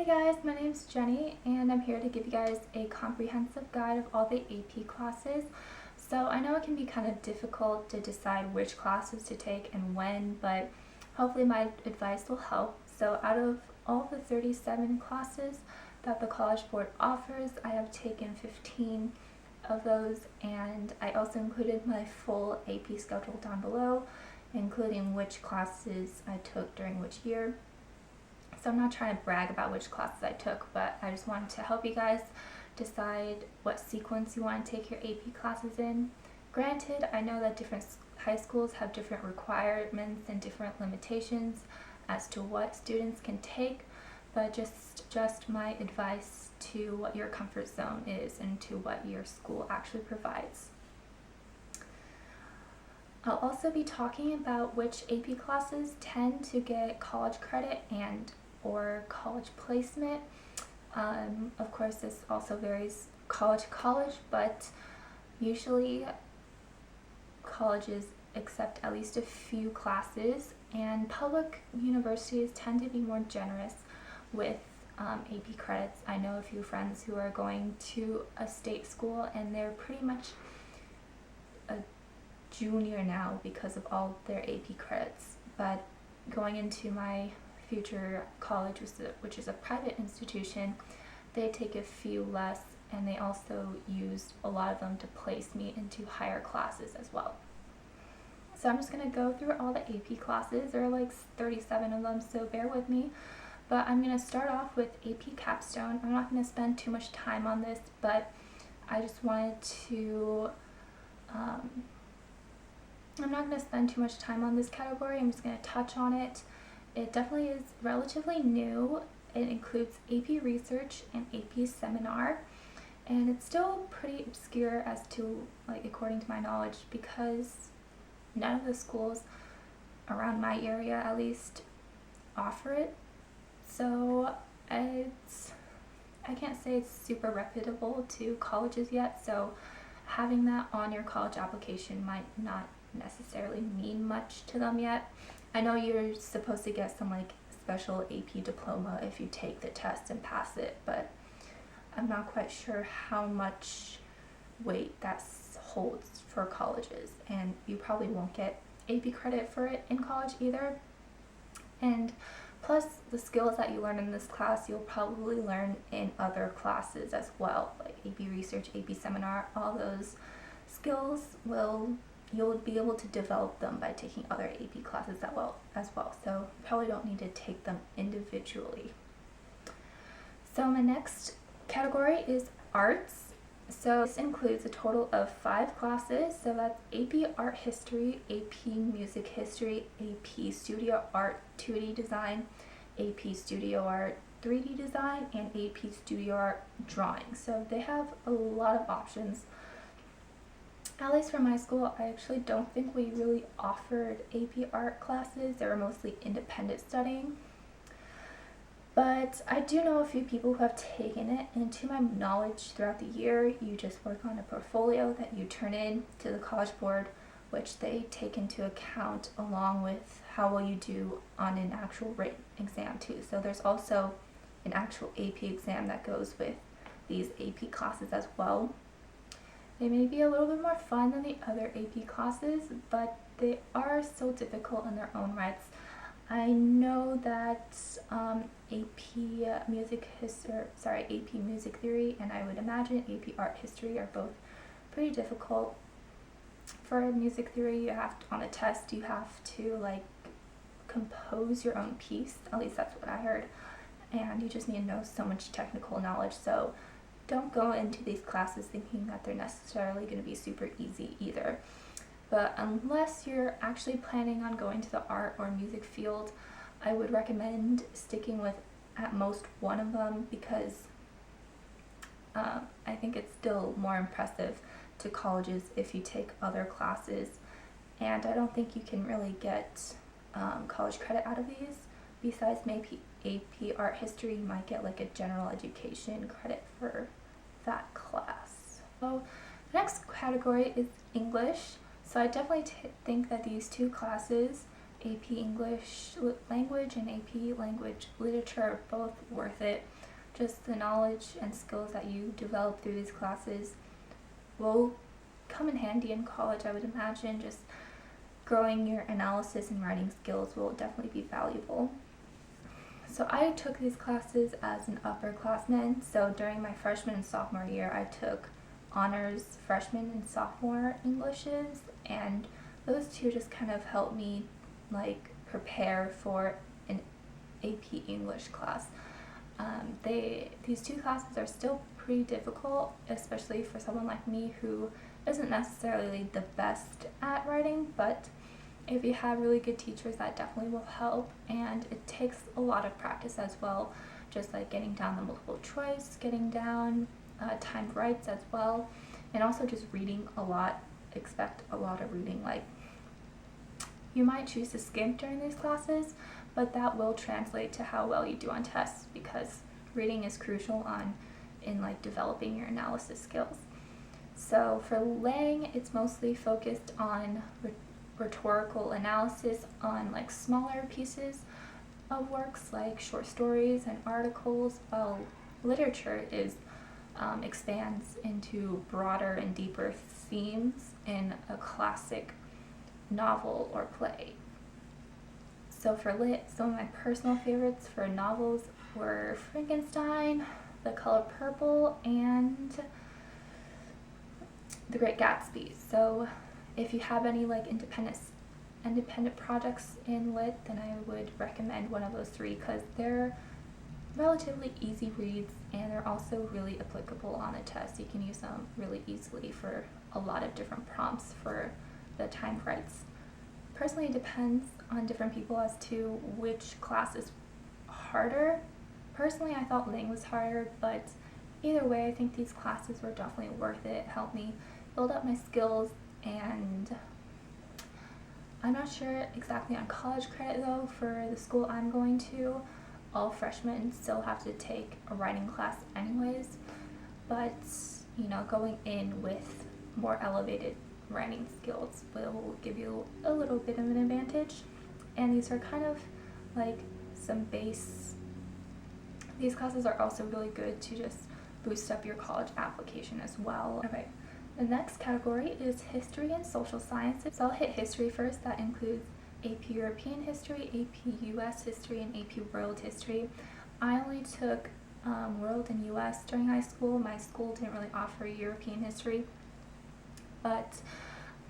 Hey guys, my name is Jenny and I'm here to give you guys a comprehensive guide of all the AP classes. So I know it can be kind of difficult to decide which classes to take and when, but hopefully my advice will help. So out of all the 37 classes that the College Board offers, I have taken 15 of those, and I also included my full AP schedule down below, including which classes I took during which year. So I'm not trying to brag about which classes I took, but I just wanted to help you guys decide what sequence you want to take your AP classes in. Granted, I know that different high schools have different requirements and different limitations as to what students can take, but just my advice to what your comfort zone is and to what your school actually provides. I'll also be talking about which AP classes tend to get college credit or college placement. Of course, this also varies college to college, but usually colleges accept at least a few classes, and public universities tend to be more generous with AP credits. I know a few friends who are going to a state school and they're pretty much a junior now because of all their AP credits, but going into my future college, which is a private institution, they take a few less, and they also used a lot of them to place me into higher classes as well. So I'm just going to go through all the AP classes. There are like 37 of them, so bear with me. But I'm going to start off with AP Capstone. I'm not going to spend too much time on this, but I just wanted to I'm not going to spend too much time on this category. I'm just going to touch on it. It definitely is relatively new. It includes AP Research and AP Seminar, and it's still pretty obscure as to, according to my knowledge, because none of the schools around my area at least offer it. So I can't say it's super reputable to colleges yet, so having that on your college application might not necessarily mean much to them yet. I know you're supposed to get some special AP diploma if you take the test and pass it, but I'm not quite sure how much weight that holds for colleges, and you probably won't get AP credit for it in college either. And plus, the skills that you learn in this class you'll probably learn in other classes as well, like AP Research, AP Seminar. All those skills you'll be able to develop them by taking other AP classes as well. So you probably don't need to take them individually. So my next category is arts. So this includes a total of 5 classes. So that's AP Art History, AP Music History, AP Studio Art 2D Design, AP Studio Art 3D Design, and AP Studio Art Drawing. So they have a lot of options. At least for my school, I actually don't think we really offered AP art classes. They were mostly independent studying. But I do know a few people who have taken it, and to my knowledge, throughout the year, you just work on a portfolio that you turn in to the College Board, which they take into account along with how well you do on an actual written exam too. So there's also an actual AP exam that goes with these AP classes as well. They may be a little bit more fun than the other AP classes, but they are so difficult in their own rights. I know that AP Music Theory, and I would imagine AP Art History are both pretty difficult. For music theory, on a test you have to compose your own piece. At least that's what I heard, and you just need to know so much technical knowledge. So don't go into these classes thinking that they're necessarily going to be super easy either. But unless you're actually planning on going to the art or music field, I would recommend sticking with at most one of them, because I think it's still more impressive to colleges if you take other classes, and I don't think you can really get college credit out of these. Besides maybe AP Art History, you might get a general education credit for that class. So the next category is English. So I definitely think that these two classes, AP English Language and AP Language Literature are both worth it. Just the knowledge and skills that you develop through these classes will come in handy in college, I would imagine. Just growing your analysis and writing skills will definitely be valuable. So I took these classes as an upperclassman. So during my freshman and sophomore year, I took honors freshman and sophomore Englishes, and those two just kind of helped me like prepare for an AP English class. These two classes are still pretty difficult, especially for someone like me who isn't necessarily the best at writing, but if you have really good teachers, that definitely will help, and it takes a lot of practice as well, just like getting down the multiple choice, getting down timed writes as well, and also just reading a lot. Expect a lot of reading. Like, you might choose to skip during these classes, but that will translate to how well you do on tests, because reading is crucial in like developing your analysis skills. So for Lang, it's mostly focused on rhetorical analysis on like smaller pieces of works like short stories and articles, while literature expands into broader and deeper themes in a classic novel or play. So for lit, some of my personal favorites for novels were Frankenstein, The Color Purple, and The Great Gatsby. So if you have any like independent projects in lit, then I would recommend one of those three, because they're relatively easy reads and they're also really applicable on a test. You can use them really easily for a lot of different prompts for the timed writes. Personally, it depends on different people as to which class is harder. Personally, I thought Lang was harder, but either way, I think these classes were definitely worth it. It helped me build up my skills, and I'm not sure exactly on college credit though. For the school I'm going to, all freshmen still have to take a writing class anyways, but going in with more elevated writing skills will give you a little bit of an advantage. And these are kind of like some base. These classes are also really good to just boost up your college application as well. Okay, the next category is history and social sciences. So I'll hit history first. That includes AP European History, AP US History, and AP World History. I only took World and US during high school. My school didn't really offer European History, but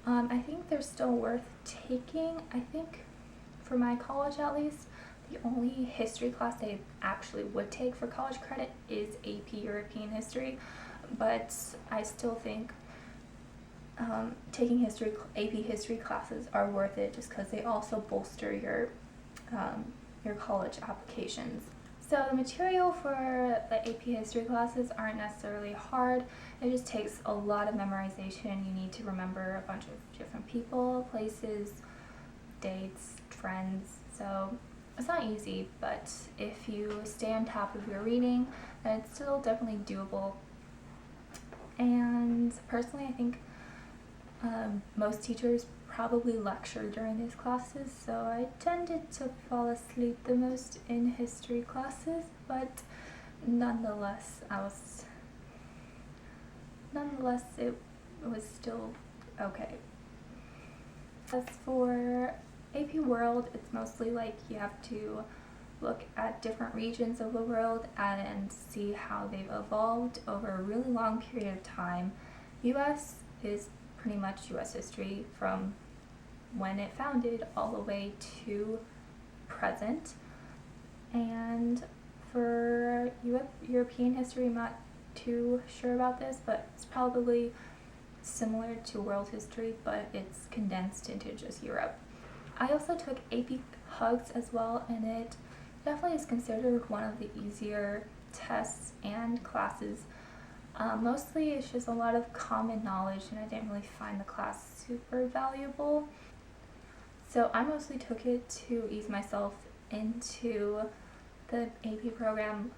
I think they're still worth taking. I think for my college at least, the only history class they actually would take for college credit is AP European History, but I still think taking AP history classes are worth it, just because they also bolster your college applications. So the material for the AP history classes aren't necessarily hard. It just takes a lot of memorization. You need to remember a bunch of different people, places, dates, trends. So it's not easy, but if you stay on top of your reading, then it's still definitely doable. And personally, I think most teachers probably lecture during these classes, so I tended to fall asleep the most in history classes, but nonetheless it was still okay. As for AP World, it's mostly like you have to look at different regions of the world and see how they've evolved over a really long period of time. US is pretty much US history from when it founded all the way to present. And for European history, I'm not too sure about this, but it's probably similar to world history, but it's condensed into just Europe. I also took AP Hugs as well, and it definitely is considered one of the easier tests and classes. Mostly it's just a lot of common knowledge, and I didn't really find the class super valuable. So I mostly took it to ease myself into the AP program,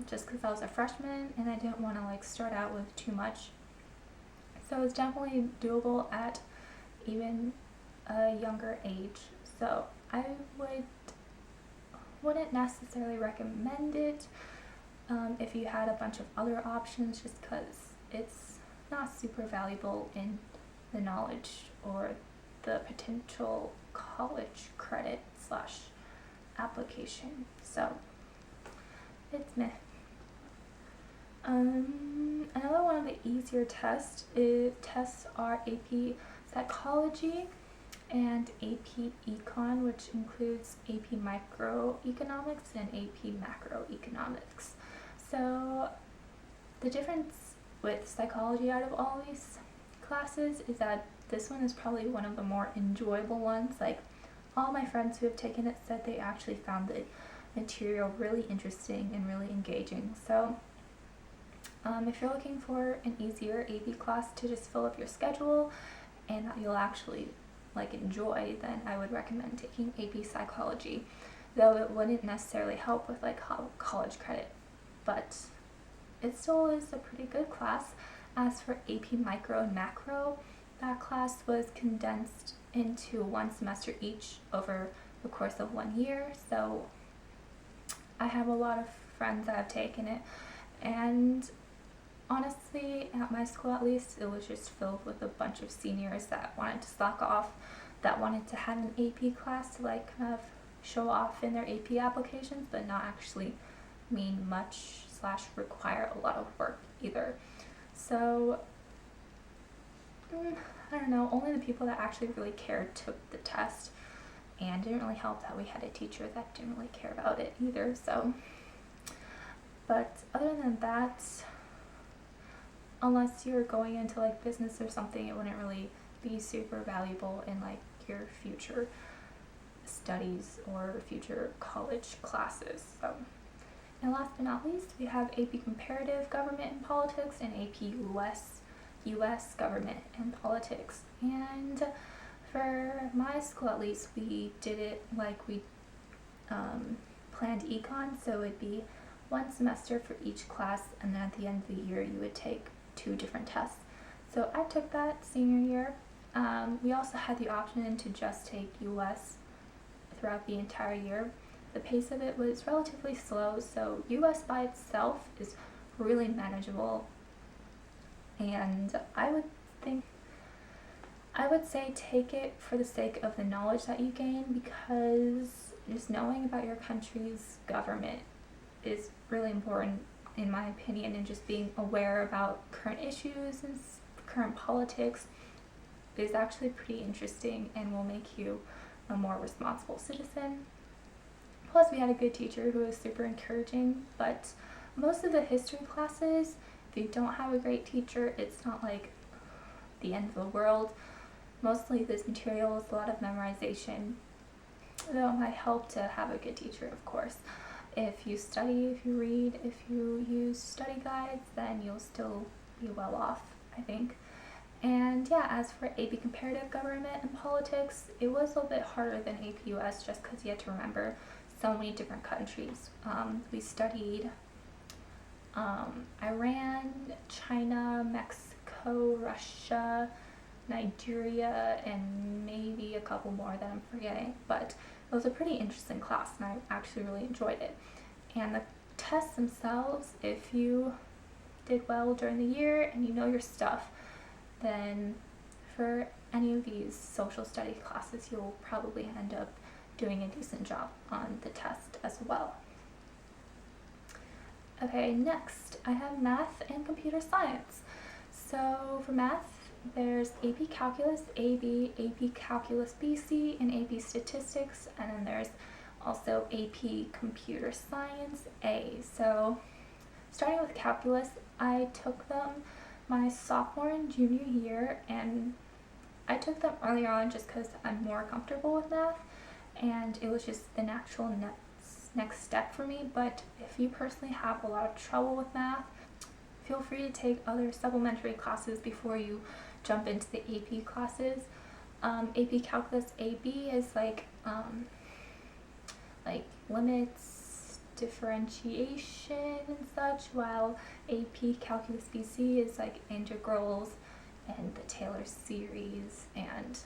just because I was a freshman and I didn't want to start out with too much. So it's definitely doable at even a younger age. So I wouldn't necessarily recommend it if you had a bunch of other options, just because it's not super valuable in the knowledge or the potential college credit slash application. So it's meh. Another one of the easier tests are AP Psychology and AP Econ, which includes AP Microeconomics and AP Macroeconomics. So the difference with psychology out of all these classes is that this one is probably one of the more enjoyable ones. Like, all my friends who have taken it said they actually found the material really interesting and really engaging. So if you're looking for an easier AP class to just fill up your schedule and that you'll actually enjoy, then I would recommend taking AP Psychology, though it wouldn't necessarily help with college credit, but it still is a pretty good class. As for AP Micro and Macro, that class was condensed into one semester each over the course of 1 year, so I have a lot of friends that have taken it, and honestly, at my school at least, it was just filled with a bunch of seniors that wanted to slack off, that wanted to have an AP class to kind of show off in their AP applications, but not actually mean much / require a lot of work either. So I don't know, only the people that actually really cared took the test, and didn't really help that we had a teacher that didn't really care about it either. So, but other than that, unless you're going into business or something, it wouldn't really be super valuable in your future studies or future college classes. So, and last but not least, we have AP Comparative Government and Politics and AP US Government and Politics. And for my school at least, we did it we planned econ, so it'd be one semester for each class, and then at the end of the year you would take 2 different tests. So I took that senior year. We also had the option to just take US throughout the entire year. The pace of it was relatively slow, so US by itself is really manageable, and I would say take it for the sake of the knowledge that you gain, because just knowing about your country's government is really important in my opinion, and just being aware about current issues and current politics is actually pretty interesting and will make you a more responsible citizen. Plus, we had a good teacher who was super encouraging, but most of the history classes, if you don't have a great teacher, it's not the end of the world. Mostly this material is a lot of memorization, though it might help to have a good teacher, of course. If you study, if you read, if you use study guides, then you'll still be well off, I think. And yeah, as for AP Comparative Government and Politics, it was a little bit harder than AP US just because you had to remember so many different countries. We studied Iran, China, Mexico, Russia, Nigeria, and maybe a couple more that I'm forgetting, but it was a pretty interesting class and I actually really enjoyed it. And the tests themselves, if you did well during the year and you know your stuff, then for any of these social studies classes you'll probably end up doing a decent job on the test as well. Okay, next I have math and computer science. So for math, there's AP Calculus AB, AP Calculus BC, and AP Statistics, and then there's also AP Computer Science A. So starting with Calculus, I took them my sophomore and junior year, and I took them earlier on just because I'm more comfortable with math, and it was just the natural next step for me. But if you personally have a lot of trouble with math, feel free to take other supplementary classes before you jump into the AP classes. AP Calculus AB is like limits, differentiation and such, while AP Calculus BC is like integrals and the Taylor series and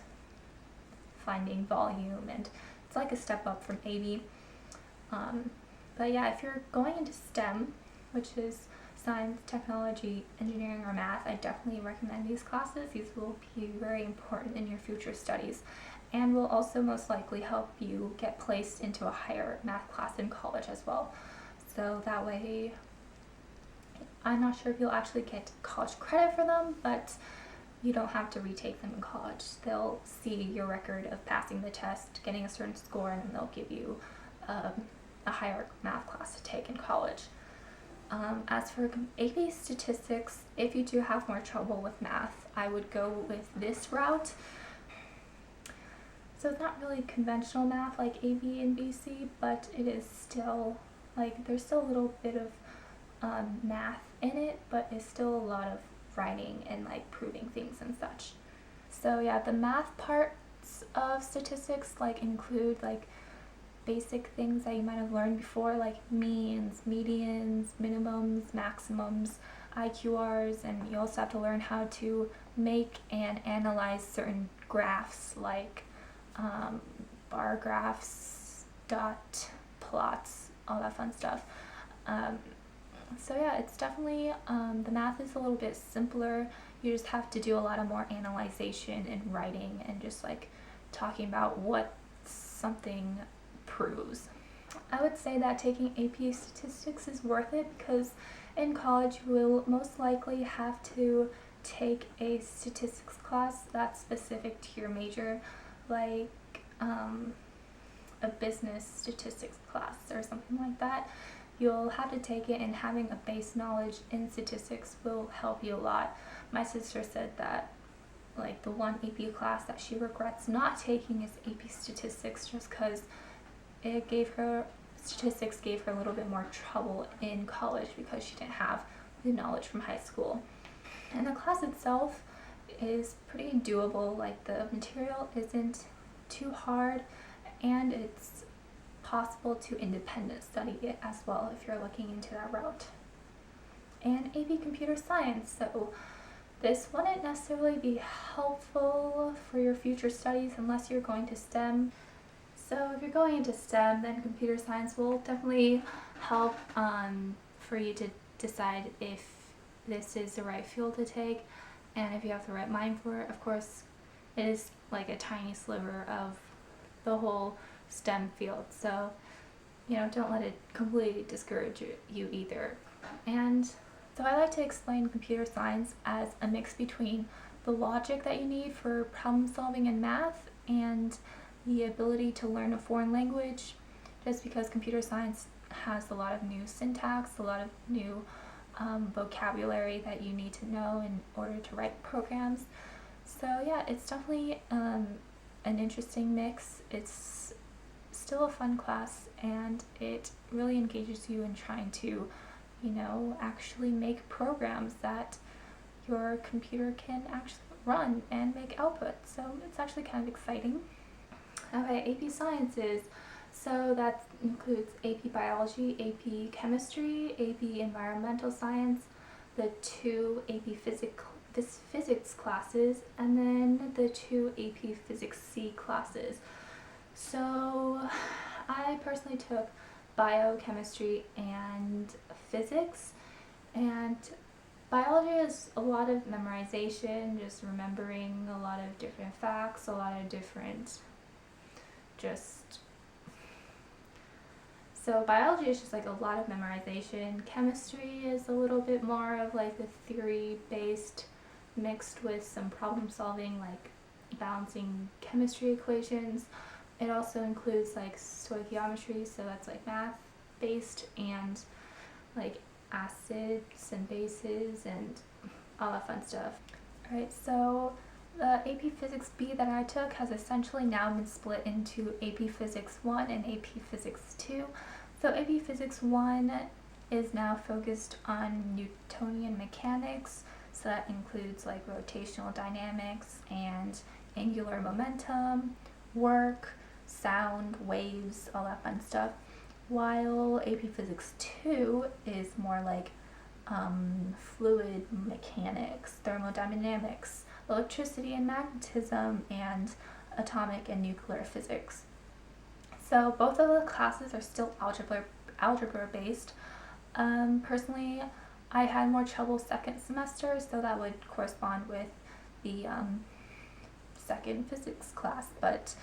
finding volume and it's like a step up from AB. But yeah, if you're going into STEM, which is science, technology, engineering, or math, I definitely recommend these classes. These will be very important in your future studies and will also most likely help you get placed into a higher math class in college as well. So that way, I'm not sure if you'll actually get college credit for them, but you don't have to retake them in college. They'll see your record of passing the test, getting a certain score, and then they'll give you a higher math class to take in college. As for AP statistics, if you do have more trouble with math, I would go with this route. So it's not really conventional math like AB and BC, but it is still, like, there's still a little bit of math in it, but it's still a lot of writing and like proving things and such. So yeah, the math parts of statistics like include like basic things that you might have learned before, like means, medians, minimums, maximums, IQRs, and you also have to learn how to make and analyze certain graphs like bar graphs, dot plots, all that fun stuff. So yeah, it's definitely, the math is a little bit simpler. You just have to do a lot of more analyzation and writing and just like talking about what something proves. I would say that taking AP statistics is worth it because in college you will most likely have to take a statistics class that's specific to your major, like a business statistics class or something like that. You'll have to take it, and having a base knowledge in statistics will help you a lot. My sister said that like the one AP class that she regrets not taking is AP statistics, just because statistics gave her a little bit more trouble in college because she didn't have the knowledge from high school. And the class itself is pretty doable. Like the material isn't too hard, and it's possible to independent study it as well if you're looking into that route. And AP Computer Science, so this wouldn't necessarily be helpful for your future studies unless you're going to STEM. So if you're going into STEM, then computer science will definitely help for you to decide if this is the right field to take and if you have the right mind for it. Of course, it is like a tiny sliver of the whole STEM field, so don't let it completely discourage you either. And so I like to explain computer science as a mix between the logic that you need for problem solving in math and the ability to learn a foreign language, just because computer science has a lot of new syntax, a lot of new vocabulary that you need to know in order to write programs. So yeah, it's definitely an interesting mix. It's still a fun class, and it really engages you in trying to, actually make programs that your computer can actually run and make output. So it's actually kind of exciting. Okay, AP Sciences. So that includes AP Biology, AP Chemistry, AP Environmental Science, the 2 AP Physics classes, and then the 2 AP Physics C classes. So I personally took biochemistry and physics, and biology is a lot of memorization, just remembering a lot of different facts, a lot of different so biology is just like a lot of memorization. Chemistry is a little bit more of like the theory based mixed with some problem solving, like balancing chemistry equations. It also includes like stoichiometry, so that's like math based, and like acids and bases and all that fun stuff. Alright, so the AP Physics B that I took has essentially now been split into AP Physics 1 and AP Physics 2. So AP Physics 1 is now focused on Newtonian mechanics, so that includes like rotational dynamics and angular momentum, work, sound, waves, all that fun stuff. While AP Physics 2 is more like fluid mechanics, thermodynamics, electricity and magnetism, and atomic and nuclear physics. So both of the classes are still algebra based. Personally, I had more trouble second semester, so that would correspond with the second physics class. But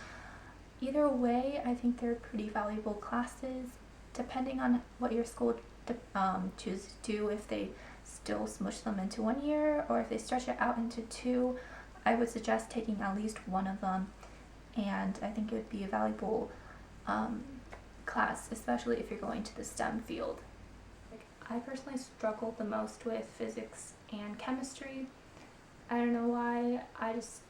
either way, I think they're pretty valuable classes, depending on what your school chooses to do. If they still smush them into 1 year, or if they stretch it out into 2, I would suggest taking at least one of them, and I think it would be a valuable class, especially if you're going to the STEM field. I personally struggled the most with physics and chemistry. I don't know why, I just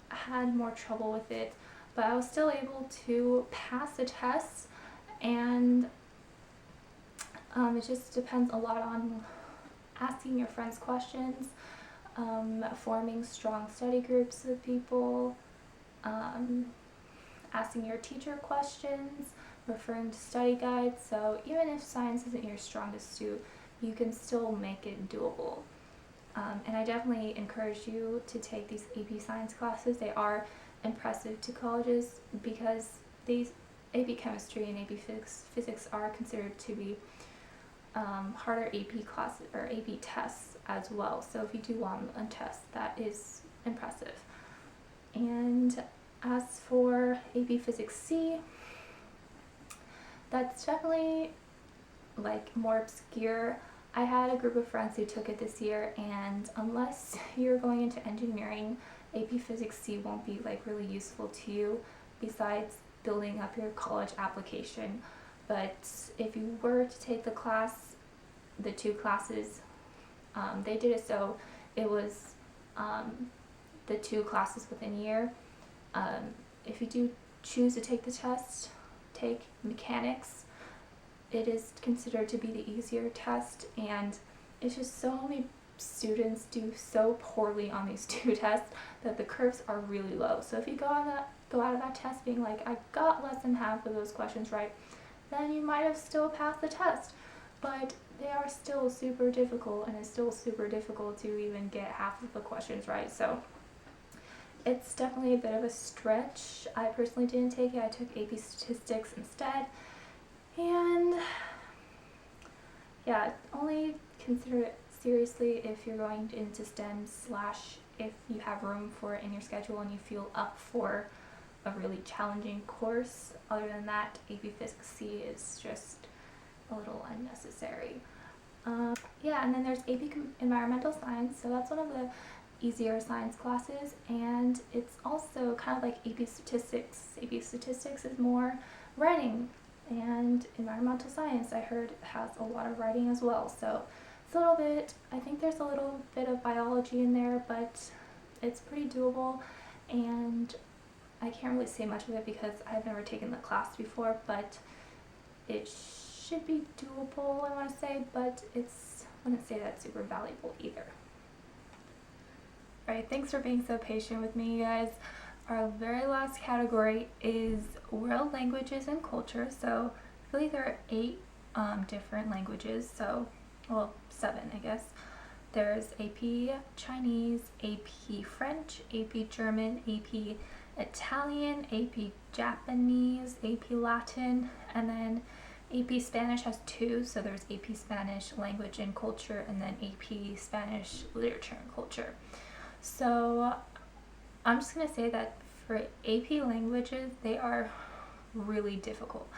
had more trouble with it, but I was still able to pass the tests, and it just depends a lot on asking your friends questions, forming strong study groups with people, asking your teacher questions, referring to study guides. So even if science isn't your strongest suit, you can still make it doable. And I definitely encourage you to take these AP science classes. They are impressive to colleges because these AP chemistry and AP physics are considered to be harder AP classes or AP tests as well. So if you do want a test, that is impressive. And as for AP Physics C, that's definitely like more obscure. I had a group of friends who took it this year, and unless you're going into engineering, AP Physics C won't be like really useful to you besides building up your college application. But if you were to take the class, the 2 classes, they did it so it was the 2 classes within a year. If you do choose to take the test, take mechanics, it is considered to be the easier test, and it's just so many students do so poorly on these 2 tests that the curves are really low. So if you go out of that test being like, I got less than half of those questions right, then you might have still passed the test, but they are still super difficult, and it's still super difficult to even get half of the questions right. So it's definitely a bit of a stretch. I personally didn't take it. I took AP Statistics instead. And yeah, only consider it seriously if you're going into STEM / if you have room for it in your schedule and you feel up for a really challenging course. Other than that, AP Physics C is just a little unnecessary. Yeah, and then there's AP Environmental Science, so that's one of the easier science classes, and it's also kind of like AP Statistics. AP Statistics is more writing, and environmental science, I heard, has a lot of writing as well. So it's a little bit, I think there's a little bit of biology in there, but it's pretty doable, and I can't really say much of it because I've never taken the class before, but it should be doable, I want to say, but I wouldn't say that's super valuable either. Alright, thanks for being so patient with me, you guys. Our very last category is world languages and culture. So I believe there are 8 different languages, so, well, 7 I guess. There's AP Chinese, AP French, AP German, AP Italian, AP Japanese, AP Latin, and then AP Spanish has 2, so there's AP Spanish Language and Culture, and then AP Spanish Literature and Culture. So I'm just going to say that for AP languages, they are really difficult.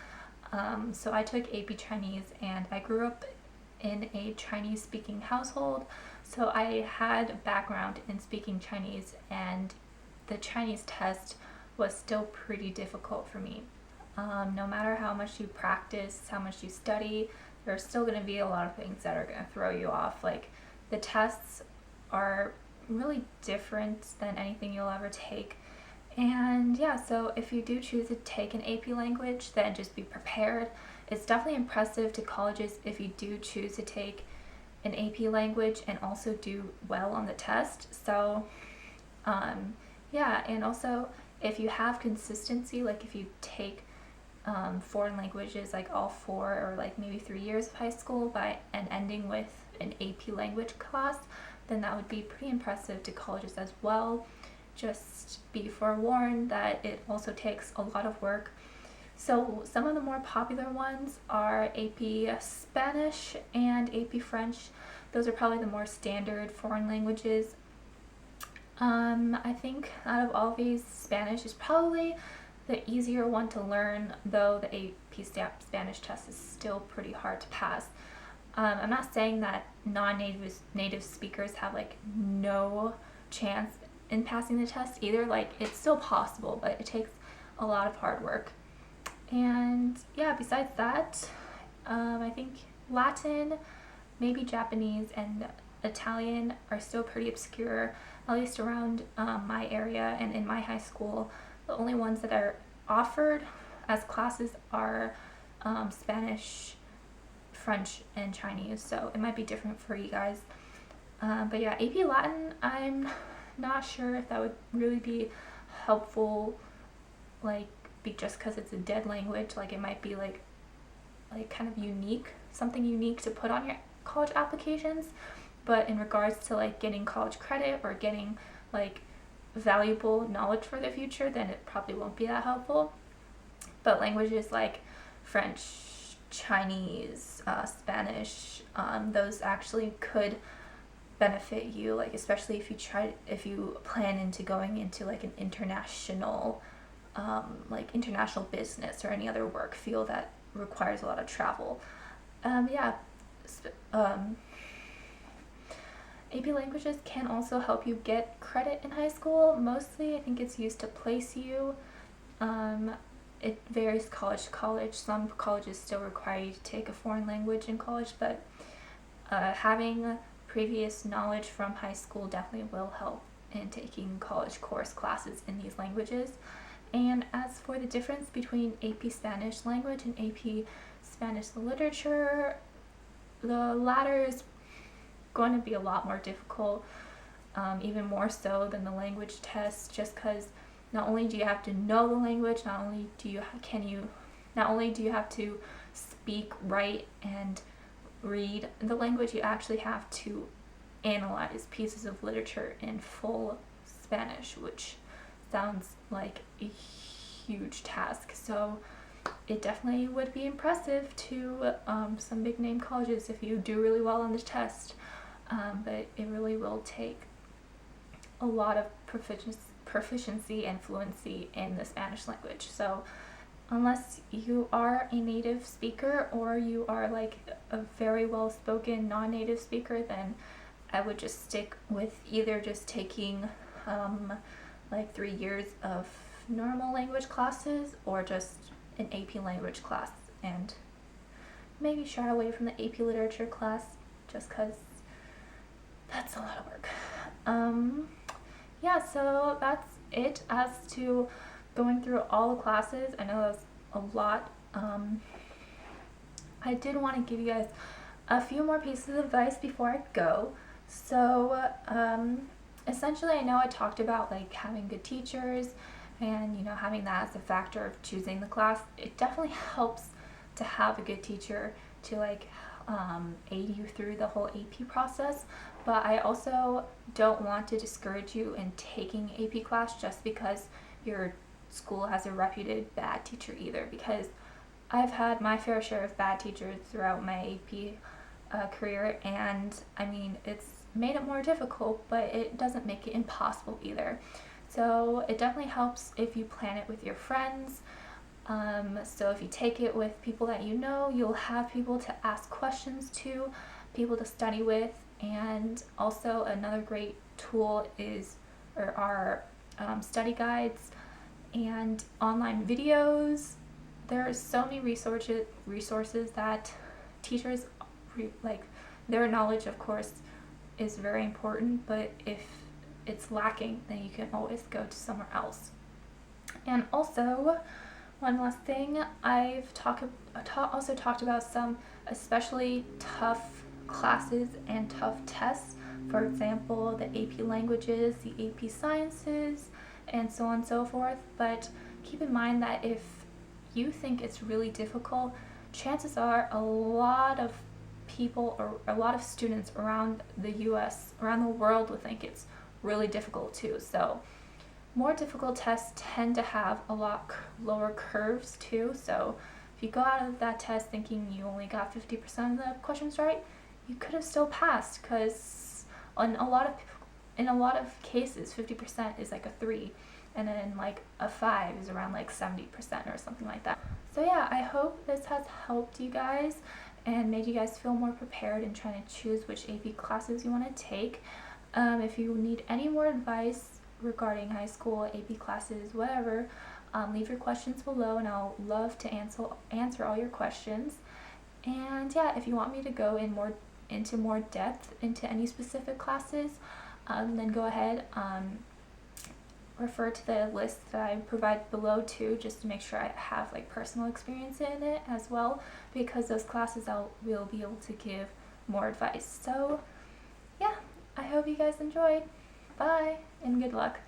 So I took AP Chinese, and I grew up in a Chinese speaking household, so I had a background in speaking Chinese, and the Chinese test was still pretty difficult for me. No matter how much you practice, how much you study, there's still going to be a lot of things that are going to throw you off. Like, the tests are really different than anything you'll ever take. And yeah, so if you do choose to take an AP language, then just be prepared. It's definitely impressive to colleges if you do choose to take an AP language and also do well on the test. So yeah, and also if you have consistency, like if you take foreign languages, like all 4 or like maybe 3 years of high school and ending with an AP language class, then that would be pretty impressive to colleges as well. Just be forewarned that it also takes a lot of work. So some of the more popular ones are AP Spanish and AP French. Those are probably the more standard foreign languages. I think out of all these, Spanish is probably the easier one to learn, though the AP Spanish test is still pretty hard to pass. I'm not saying that native speakers have like no chance in passing the test either. Like, it's still possible, but it takes a lot of hard work. And yeah, besides that, I think Latin, maybe Japanese, and Italian are still pretty obscure, at least around my area and in my high school. The only ones that are offered as classes are Spanish, French, and Chinese, so it might be different for you guys. But yeah, AP Latin, I'm not sure if that would really be helpful, like, just because it's a dead language. Like, it might be like kind of unique, something unique to put on your college applications, but in regards to like getting college credit or getting like valuable knowledge for the future, then it probably won't be that helpful. But languages like French, Chinese, Spanish, those actually could benefit you, like especially if you plan into going into like an international international business or any other work field that requires a lot of travel. AP languages can also help you get credit in high school. Mostly, I think it's used to place you. It varies college to college. Some colleges still require you to take a foreign language in college, but having previous knowledge from high school definitely will help in taking college course classes in these languages. And as for the difference between AP Spanish language and AP Spanish literature, the latter is going to be a lot more difficult, even more so than the language test, just because not only do you have to know the language, not only do you have to speak, write, and read the language, you actually have to analyze pieces of literature in full Spanish, which sounds like a huge task. So it definitely would be impressive to some big name colleges if you do really well on the test, but it really will take a lot of proficiency and fluency in the Spanish language. So unless you are a native speaker or you are like a very well spoken non-native speaker, then I would just stick with either just taking 3 years of normal language classes or just an AP language class, and maybe shy away from the AP literature class just because that's a lot of work. So that's it as to going through all the classes. I know that's a lot. I did want to give you guys a few more pieces of advice before I go. So essentially, I know I talked about like having good teachers and having that as a factor of choosing the class. It definitely helps to have a good teacher to aid you through the whole AP process, but I also don't want to discourage you in taking AP class just because your school has a reputed bad teacher either, because I've had my fair share of bad teachers throughout my AP career, and I mean, it's made it more difficult, but it doesn't make it impossible either. So it definitely helps if you plan it with your friends. So if you take it with people that you know, you'll have people to ask questions to, people to study with, and also another great tool are study guides and online videos. There are so many resources that teachers their knowledge, of course, is very important, but if it's lacking, then you can always go to somewhere else. And also, one last thing, I've also talked about some especially tough classes and tough tests. For example, the AP languages, the AP sciences, and so on and so forth. But keep in mind that if you think it's really difficult, chances are a lot of people or a lot of students around the US, around the world, will think it's really difficult too. So more difficult tests tend to have a lot lower curves too, so if you go out of that test thinking you only got 50% of the questions right, you could have still passed, because in a lot of cases 50% is like a 3, and then like a 5 is around like 70% or something like that. So yeah, I hope this has helped you guys and made you guys feel more prepared in trying to choose which AP classes you want to take. If you need any more advice regarding high school AP classes, whatever, leave your questions below and I'll love to answer all your questions. And yeah, if you want me to go into more depth into any specific classes, then go ahead, refer to the list that I provide below too, just to make sure I have like personal experience in it as well, because those classes will be able to give more advice. So yeah, I hope you guys enjoyed. Bye and good luck.